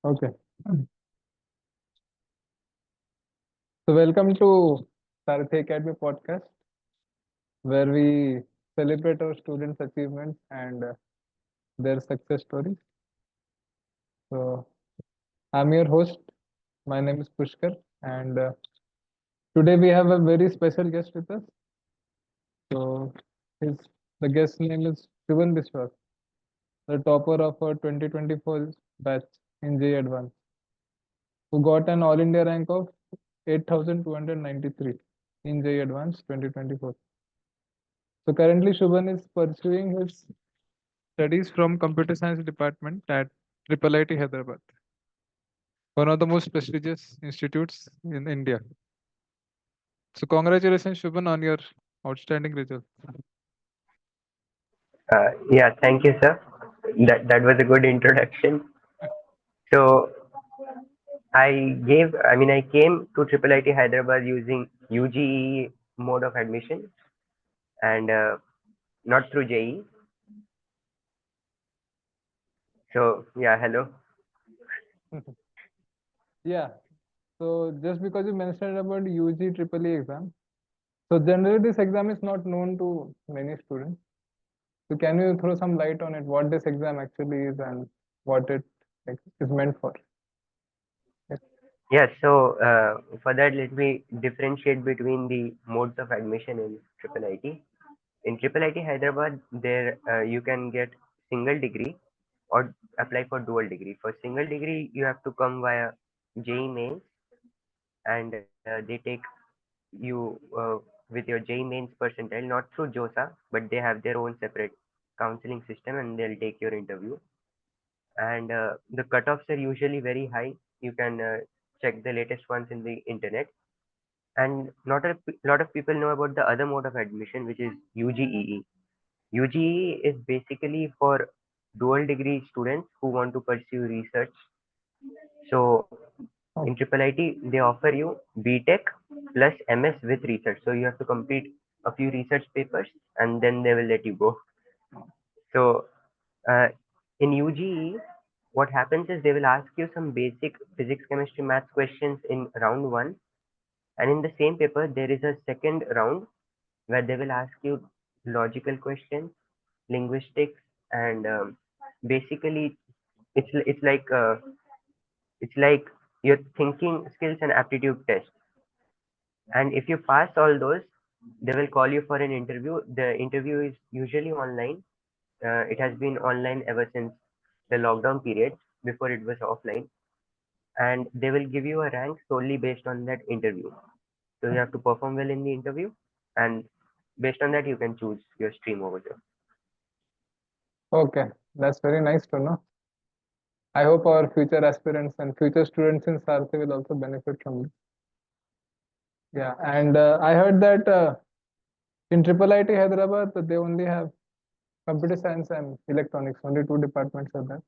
Okay. So welcome to Sarathi Academy Podcast, where we celebrate our students' achievements and their success stories. So I'm your host. My name is Pushkar, and today we have a very special guest with us. So his the guest name is Shuban Biswas, the topper of our 2024 batch in JEE Advanced, who got an All India rank of 8,293 in JEE Advanced 2024. So currently, Shubhan is pursuing his studies from Computer Science Department at IIIT Hyderabad, one of the most prestigious institutes in India. So congratulations, Shubhan, on your outstanding results. Yeah, thank you, sir. That was a good introduction. So I came to IIIT Hyderabad using UGEE mode of admission and not through JEE. So yeah, hello. Yeah. So just because you mentioned about UG Triple E exam, so generally this exam is not known to many students. So can you throw some light on it, what this exam actually is and what it is meant for? Yes. Yeah, so for that, let me differentiate between the modes of admission in IIIT. In IIIT Hyderabad, there you can get single degree or apply for dual degree. For single degree, you have to come via JEE Mains, and they take you with your JEE Mains percentile, not through JOSA, but they have their own separate counseling system, and they'll take your interview. And the cutoffs are usually very high. You can check the latest ones in the internet. And not a lot of people know about the other mode of admission, which is UGEE. UGE is basically for dual degree students who want to pursue research. So in Oh, IIIT, they offer you BTech plus MS with research. So you have to complete a few research papers and then they will let you go. So uh, in UGE, what happens is they will ask you some basic physics, chemistry, maths questions in round one. And in the same paper, there is a second round where they will ask you logical questions, linguistics, and basically it's like your thinking skills and aptitude test. And if you pass all those, they will call you for an interview. The interview is usually online. It has been online ever since the lockdown period. Before it was offline, and they will give you a rank solely based on that interview. So you have to perform well in the interview, and based on that, you can choose your stream over there. okay. That's very nice to know. I hope our future aspirants and future students in Sarthi will also benefit from this. Yeah, and I heard that in IIIT Hyderabad, they only have computer science and electronics, only two departments are there.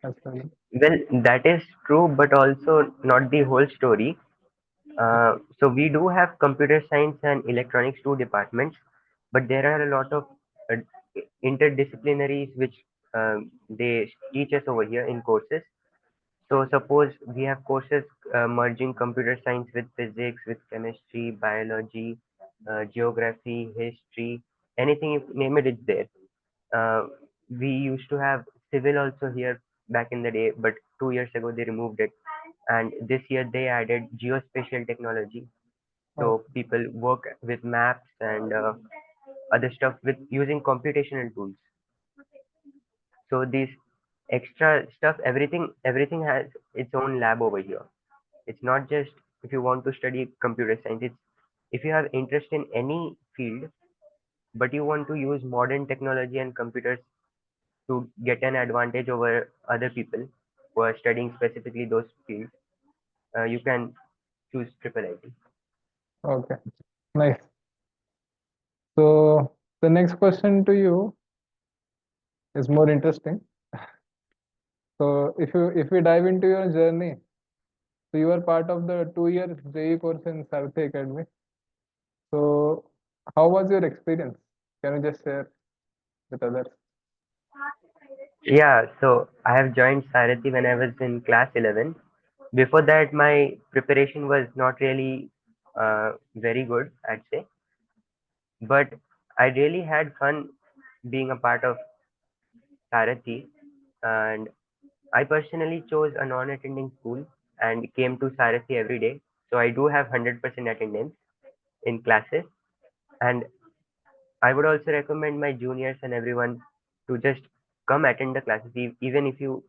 That's well. Well, that is true, but also not the whole story. So we do have computer science and electronics two departments, but there are a lot of uh, interdisciplinaries which they teach us over here in courses. So suppose we have courses merging computer science with physics, with chemistry, biology, geography, history, anything you name it, it's there. Uh, we used to have civil also here back in the day, but 2 years ago they removed it. And this year they added geospatial technology. Oh, So people work with maps and other stuff with using computational tools. So these extra stuff, everything has its own lab over here. It's not just if you want to study computer science. It's if you have interest in any field, but you want to use modern technology and computers to get an advantage over other people who are studying specifically those fields, you can choose triple IT. okay. Nice. So the next question to you is more interesting. So if we dive into your journey, so you are part of the 2 year JEE course in Sarathi Academy. So how was your experience? Can you just share with others? Yeah, so I have joined Sarathi when I was in class 11. Before that, my preparation was not really very good, I'd say. But I really had fun being a part of Sarathi. And I personally chose a non attending school and came to Sarathi every day. So I do have 100% attendance in classes. And I would also recommend my juniors and everyone to just come attend the classes, even if you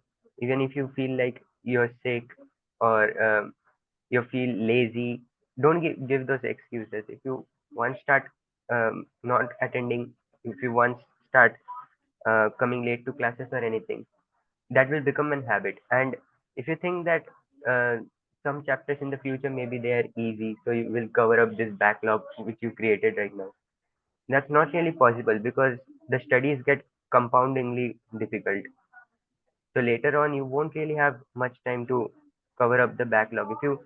feel like you're sick or you feel lazy. Don't give those excuses. If you once start not attending, if you once start coming late to classes or anything, that will become an habit. And if you think that uh, some chapters in the future maybe they are easy, so you will cover up this backlog which you created right now, that's not really possible because the studies get compoundingly difficult. So later on, you won't really have much time to cover up the backlog. If you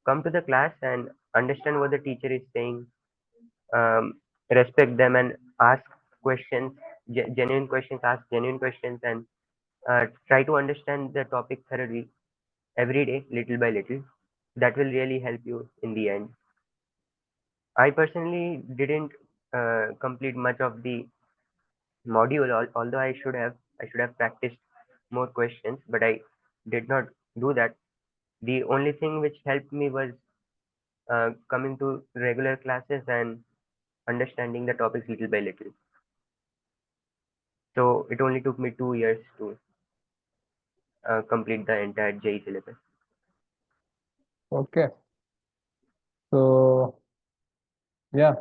come to the class and understand what the teacher is saying, respect them and ask questions, genuine questions, ask genuine questions, and try to understand the topic thoroughly every day, little by little, that will really help you in the end. I personally didn't complete much of the module, although I should have practiced more questions, but I did not do that. The only thing which helped me was coming to regular classes and understanding the topics little by little. So it only took me 2 years to complete the entire JEE syllabus. Okay. So yeah.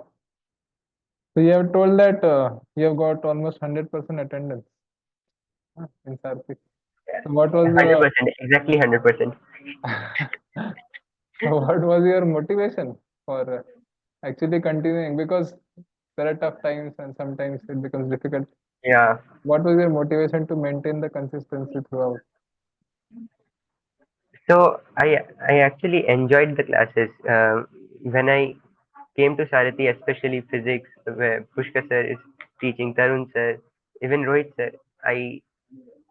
So you have told that you have got almost 100% attendance in Sarthi. So what was your 100%, exactly 100%. so what was your motivation for actually continuing? Because there are tough times and sometimes it becomes difficult. Yeah. What was your motivation to maintain the consistency throughout? So I actually enjoyed the classes. When I came to Sarathi, especially physics, where Pushkar sir is teaching, Tarun sir, even Rohit sir, I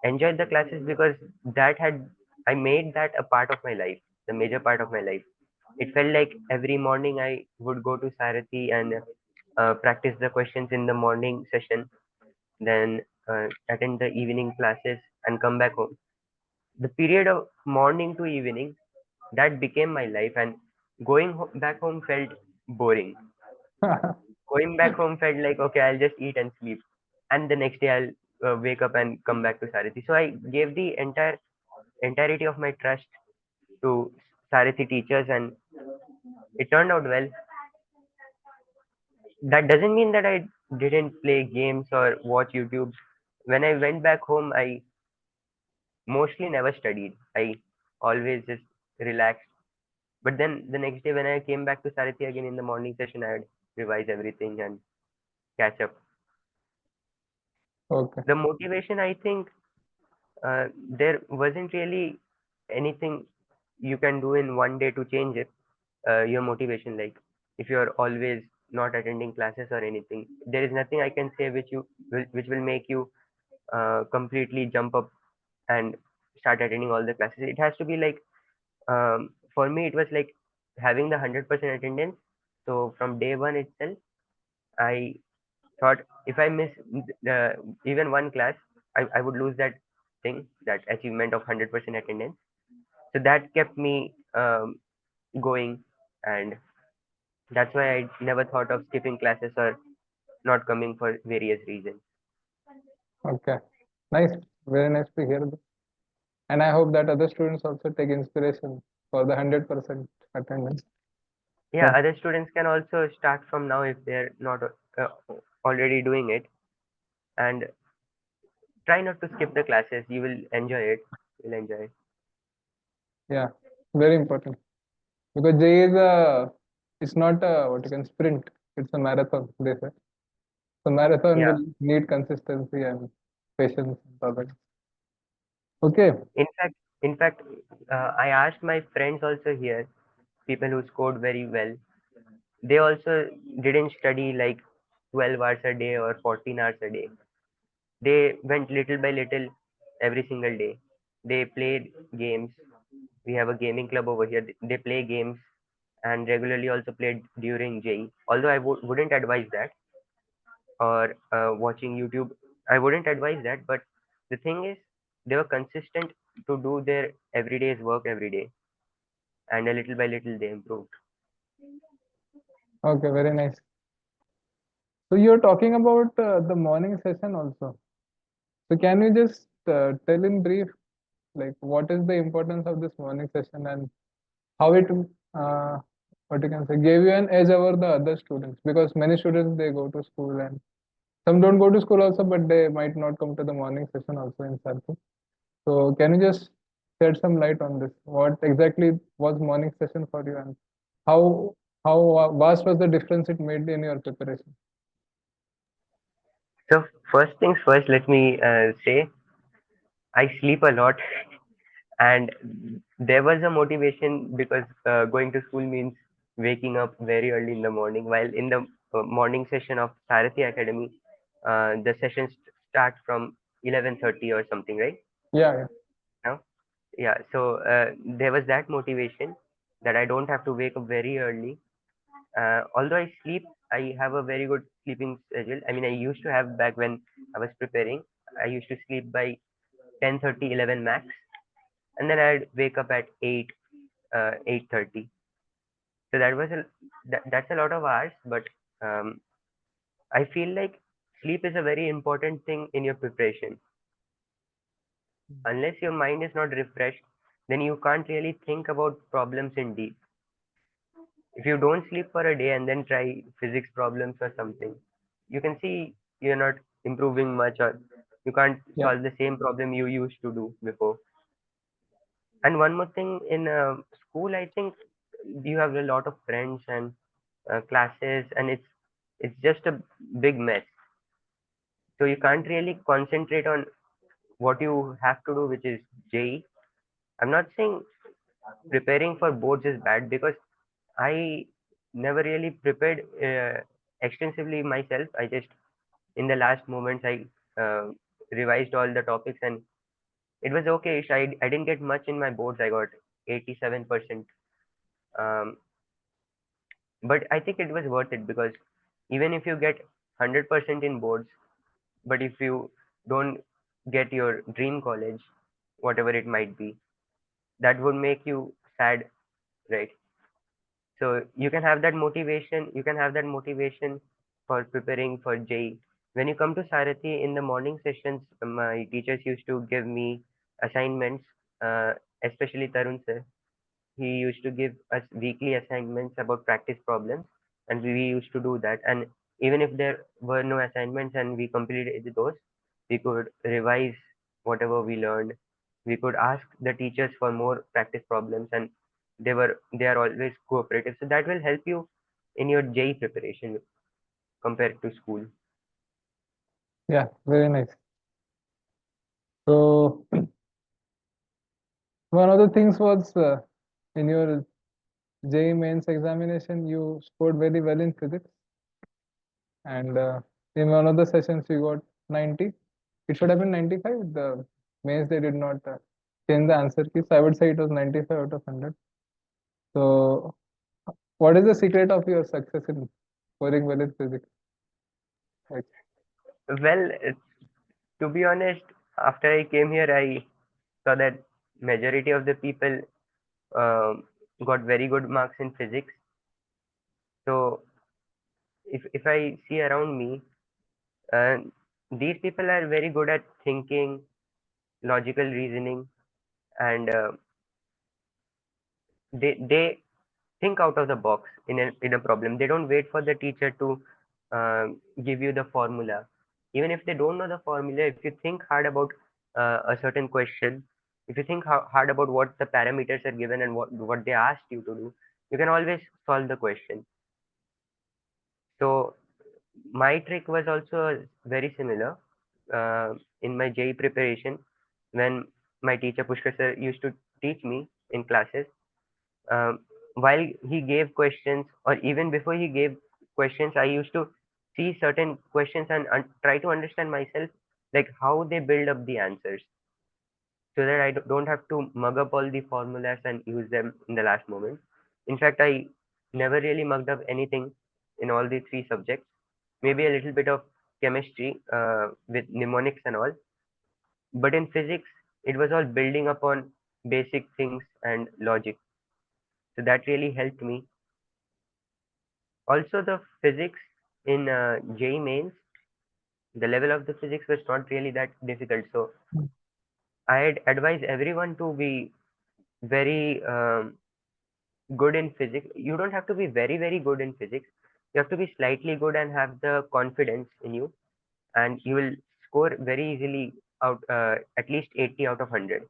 enjoyed the classes because that had I made that a part of my life, the major part of my life. It felt like every morning I would go to Sarathi and practice the questions in the morning session, then attend the evening classes and come back home. The period of morning to evening, that became my life, and back home felt boring. Going back home felt like, okay, I'll just eat and sleep, and the next day I'll wake up and come back to Sarathi. So I gave the entirety of my trust to Sarathi teachers, and it turned out well. That doesn't mean that I didn't play games or watch YouTube. When I went back home, I mostly never studied. I always just relaxed. But then the next day when I came back to Sarathi again in the morning session, I'd revise everything and catch up. Okay. The motivation, I think, there wasn't really anything you can do in one day to change it. Your motivation, like if you're always not attending classes or anything, there is nothing I can say which will make you completely jump up and start attending all the classes. It has to be like, for me it was like having the 100% attendance. So from day one itself, I thought if I miss even one class, I would lose that thing, that achievement of 100% attendance. So that kept me going, and that's why I never thought of skipping classes or not coming for various reasons. Okay. Nice. Very nice to hear that. And I hope that other students also take inspiration for the 100% attendance. Yeah, Yeah. other students can also start from now if they're not uh, already doing it, and try not to skip the classes. You will enjoy it. You'll enjoy it. Yeah. Very important. Because J is a, it's not a what you can sprint. It's a marathon, they say. So marathon Yeah. will need consistency and patience and all that. Okay. In fact, I asked my friends also here, people who scored very well. They also didn't study like 12 hours a day or 14 hours a day. They went little by little every single day. They played games. We have a gaming club over here. They play games and regularly also played during JEE. Although I wouldn't advise that, or watching YouTube, I wouldn't advise that. But the thing is, they were consistent to do their everyday's work every day, and a little by little they improved. Okay, very nice. So you're talking about the morning session also. So can you just tell in brief, like what is the importance of this morning session and how it, what you can say, gave you an edge over the other students? Because many students they go to school and some don't go to school also, but they might not come to the morning session also in Sarthi. So can you just shed some light on this? What exactly was morning session for you and how how vast was the difference it made in your preparation? So first things first, let me say I sleep a lot, and there was a motivation because going to school means waking up very early in the morning. While in the morning session of Sarathi Academy, the sessions start from 11:30 or something, right? Yeah, yeah, Now, yeah. So there was that motivation that I don't have to wake up very early. Although I sleep, I have a very good sleeping schedule. I mean, I used to have back when I was preparing. I used to sleep by 10:30, 11 max, and then I'd wake up at 8:30. So that's a lot of hours, but um, I feel like sleep is a very important thing in your preparation. Unless your mind is not refreshed, then you can't really think about problems in deep. If you don't sleep for a day and then try physics problems or something, you can see you're not improving much, or you can't yeah, solve the same problem you used to do before. And one more thing, in school, I think you have a lot of friends and classes, and it's just a big mess. So you can't really concentrate on what you have to do, which is JEE. I'm not saying preparing for boards is bad, because I never really prepared extensively myself. I just, in the last moments, I revised all the topics, and it was okay. I didn't get much in my boards. I got 87%. Um, but I think it was worth it, because even if you get 100% in boards, but if you don't get your dream college, whatever it might be, that would make you sad, right? So you can have that motivation. You can have that motivation for preparing for JEE. When you come to Sarathi in the morning sessions, my teachers used to give me assignments, especially Tarun sir. He used to give us weekly assignments about practice problems, and we used to do that. And even if there were no assignments and we completed those, we could revise whatever we learned. We could ask the teachers for more practice problems, and they are always cooperative, so that will help you in your JEE preparation compared to school. yeah, very nice. So one of the things was in your JEE mains examination, you scored very well in physics, and in one of the sessions you got 90. It should have been 95. The mains they did not change the answer key, so I would say it was 95 out of 100. So what is the secret of your success in scoring well in physics? Like, Well, to be honest, after I came here, I saw that majority of the people um, got very good marks in physics. So if I see around me, uh, these people are very good at thinking, logical reasoning, and they think out of the box in a problem. They don't wait for the teacher to give you the formula. Even if they don't know the formula, if you think hard about a certain question, if you think hard about what the parameters are given and what they asked you to do, you can always solve the question. So my trick was also very similar in my JEE preparation. When my teacher Pushkar sir used to teach me in classes, um, while he gave questions, or even before he gave questions, I used to see certain questions and try to understand myself like how they build up the answers, so that I don't have to mug up all the formulas and use them in the last moment. In fact, I never really mugged up anything in all the three subjects. Maybe a little bit of chemistry with mnemonics and all, but in physics, it was all building upon basic things and logic. So that really helped me. Also, the physics in JEE Mains, the level of the physics was not really that difficult. So I'd advise everyone to be very good in physics. You don't have to be very, very good in physics. You have to be slightly good and have the confidence in you, and you will score very easily out at least 80 out of 100,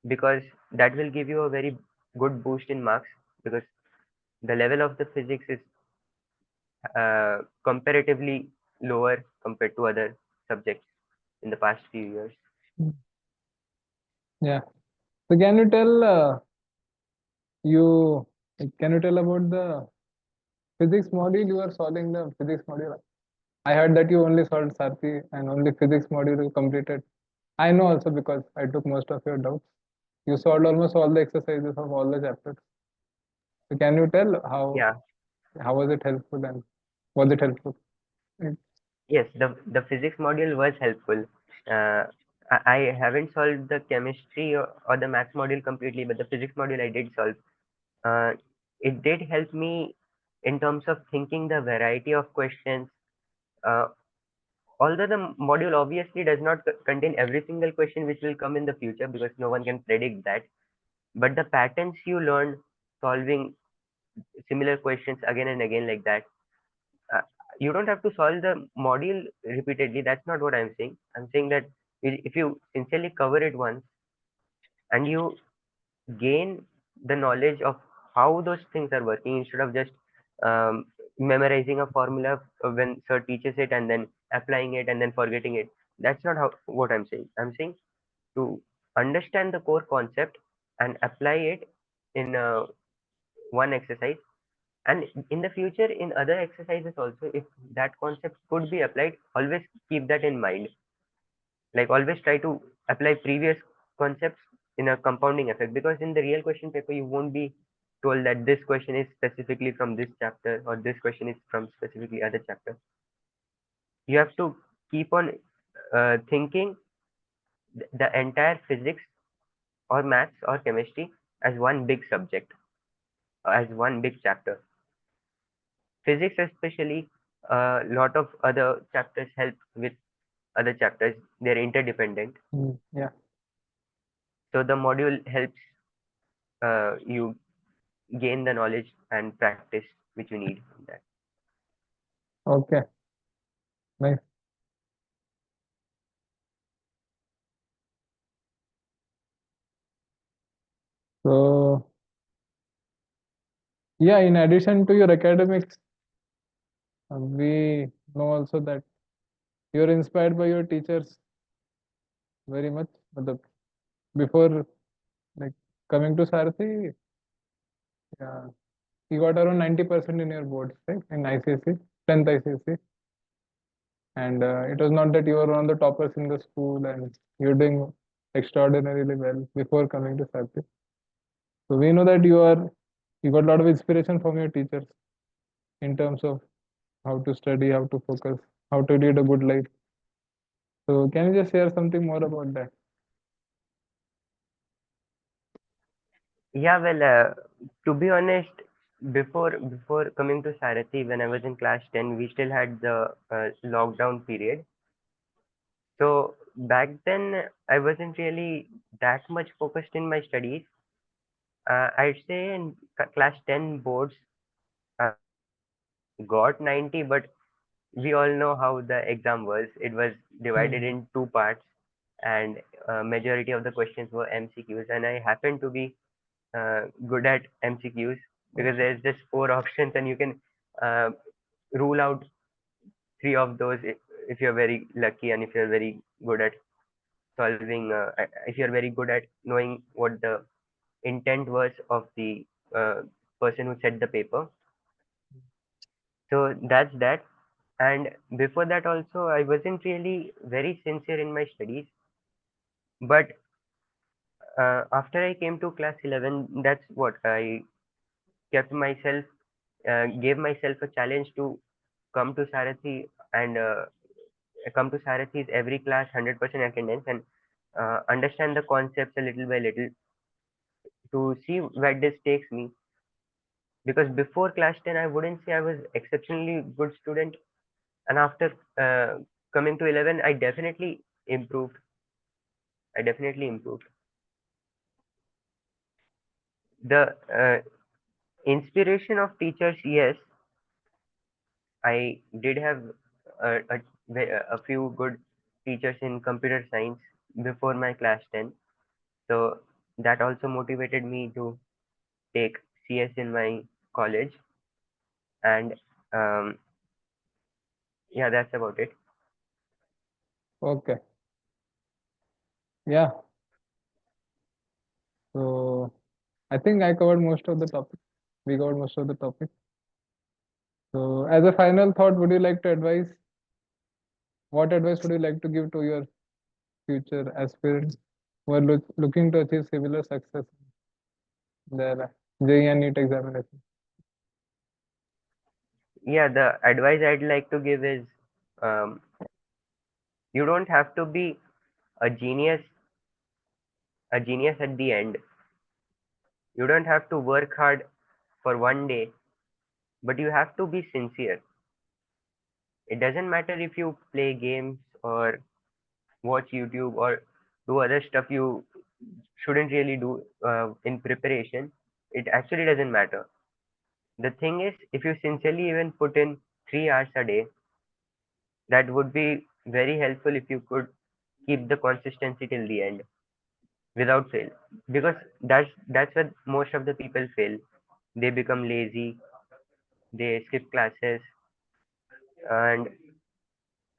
because that will give you a very good boost in marks, because the level of the physics is comparatively lower compared to other subjects in the past few years. Mm. Yeah. So can you tell you can you tell about the physics module you are solving the physics module? I heard that you only solved Sarathi and only physics module you completed. I know also because I took most of your doubts. You solved almost all the exercises of all the chapters. So can you tell Yeah. how was it helpful and was it helpful? Mm. Yes, the physics module was helpful. Uh, I haven't solved the chemistry or the maths module completely, but the physics module I did solve. Uh, it did help me in terms of thinking the variety of questions. Uh, Although the module obviously does not contain every single question which will come in the future, because no one can predict that, but the patterns you learn solving similar questions again and again like that, uh, you don't have to solve the module repeatedly. That's not what I'm saying. I'm saying that if you sincerely cover it once and you gain the knowledge of how those things are working, instead of just um, memorizing a formula when sir teaches it and then applying it and then forgetting it. That's not how what I'm saying. I'm saying to understand the core concept and apply it in one exercise, and in the future in other exercises also, if that concept could be applied, always keep that in mind. Like always try to apply previous concepts in a compounding effect, because in the real question paper you won't be told that this question is specifically from this chapter or this question is from specifically other chapter. You have to keep on thinking the entire physics or maths or chemistry as one big subject, as one big chapter. Physics especially, a lot of other chapters help with other chapters. They're interdependent. Mm. Yeah. So the module helps you gain the knowledge and practice which you need in that. Okay. Nice. So yeah, in addition to your academics, we know also that you're inspired by your teachers very much. Matlab, before like coming to Sarathi, yeah, you got around 90% in your boards, right? In ICSE, 10th ICSE. And it was not that you were one of the toppers in the school and you're doing extraordinarily well before coming to Sarathi. So we know that you got a lot of inspiration from your teachers in terms of how to study, how to focus, how to lead a good life. So can you just share something more about that? Yeah, well, to be honest, before coming to Sarathi, when I was in class 10, we still had the lockdown period. So back then, I wasn't really that much focused in my studies. I'd say in class 10 boards, I got 90, but we all know how the exam was. It was divided Hmm. in two parts, and majority of the questions were MCQs, and I happened to be good at MCQs, because Okay. there's just four options and you can uh, rule out three of those if you're very lucky, and if you're very good at solving, if you're very good at knowing what the intent was of the uh, person who set the paper. So that's that. And before that also, I wasn't really very sincere in my studies. But after I came to class 11, that's what I kept myself, gave myself a challenge to come to Sarathi and come to Sarathi's every class 100% attendance and understand the concepts a little by little to see where this takes me. Because before class 10, I wouldn't say I was exceptionally good student, and after coming to 11, I definitely improved. I definitely improved. The inspiration of teachers, yes, I did have a few good teachers in computer science before my class 10. So that also motivated me to take CS in my college. And um, yeah, that's about it. Okay. Yeah. So I think I covered most of the topic. We covered most of the topic. So as a final thought, would you like to advise? What advice would you like to give to your future aspirants who are looking to achieve similar success in their JEE and NEET examination? Yeah, the advice I'd like to give is um, you don't have to be a genius, a genius at the end. You don't have to work hard for one day, but you have to be sincere. It doesn't matter if you play games or watch YouTube or do other stuff you shouldn't really do in preparation. It actually doesn't matter. The thing is, if you sincerely even put in 3 hours a day, that would be very helpful if you could keep the consistency till the end without fail. Because that's where most of the people fail. They become lazy, they skip classes, and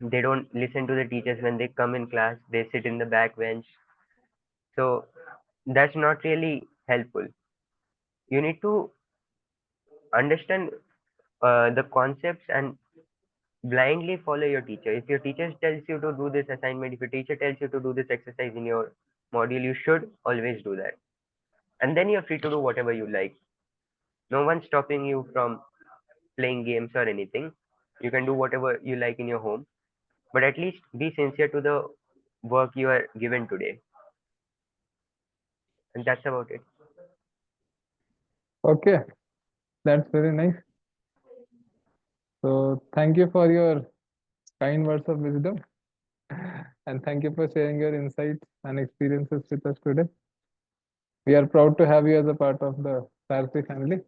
they don't listen to the teachers when they come in class. They sit in the back bench. So that's not really helpful. You need to understand the concepts and blindly follow your teacher. If your teacher tells you to do this assignment, if your teacher tells you to do this exercise in your module, you should always do that. And then you're free to do whatever you like. No one's stopping you from playing games or anything. You can do whatever you like in your home, but at least be sincere to the work you are given today. And that's about it. Okay, that's very nice. So thank you for your kind words of wisdom, and thank you for sharing your insights and experiences with us today. We are proud to have you as a part of the Sarthi family,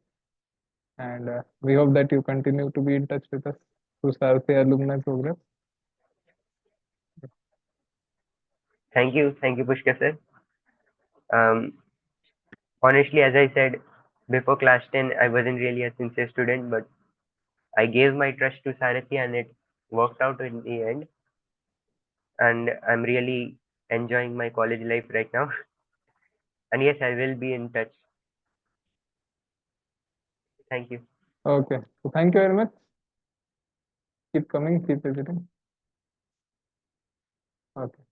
and we hope that you continue to be in touch with us through Sarthi alumni program. Thank you, Pushkar sir. Um, Honestly, as I said before class 10, I wasn't really a sincere student, but I gave my trust to Sarathi and it worked out in the end. And I'm really enjoying my college life right now. And yes, I will be in touch. Thank you. Okay, so thank you very much. Keep coming, keep visiting. Okay.